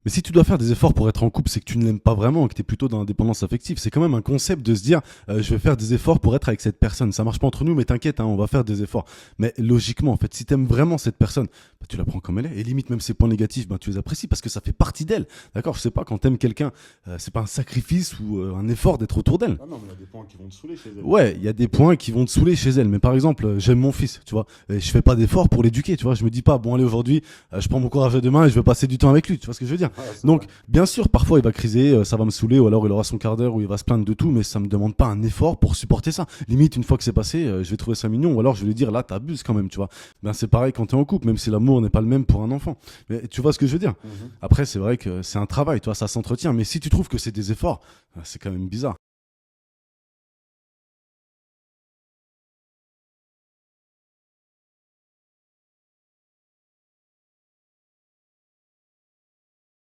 Mais si tu dois faire des efforts pour être en couple, c'est que tu ne l'aimes pas vraiment, que tu es plutôt dans l'indépendance affective. C'est quand même un concept de se dire je vais faire des efforts pour être avec cette personne. Ça marche pas entre nous, mais t'inquiète, hein, on va faire des efforts. Mais logiquement, en fait, si t'aimes vraiment cette personne, bah, tu la prends comme elle est. Et limite, même ses points négatifs, bah, tu les apprécies parce que ça fait partie d'elle. D'accord. Je sais pas, quand t'aimes quelqu'un, c'est pas un sacrifice ou un effort d'être autour d'elle. Ah non, mais il y a des points qui vont te saouler chez elle. Ouais, il y a des points qui vont te saouler chez elle. Mais par exemple, j'aime mon fils, tu vois. Et je fais pas d'efforts pour l'éduquer, tu vois. Je me dis pas, bon, allez, aujourd'hui, je prends mon courage à deux mains et je vais passer du temps avec lui. Tu vois ce que je veux dire? Ouais, c'est Donc, vrai. bien sûr, parfois il va criser, ça va me saouler, ou alors il aura son quart d'heure où il va se plaindre de tout, mais ça me demande pas un effort pour supporter ça. Limite, une fois que c'est passé, je vais trouver ça mignon, ou alors je vais lui dire, là, t'abuses quand même, tu vois. Ben, c'est pareil quand t'es en couple, même si l'amour n'est pas le même pour un enfant. Mais tu vois ce que je veux dire? Mhm. Après, c'est vrai que c'est un travail, toi, ça s'entretient, mais si tu trouves que c'est des efforts, c'est quand même bizarre.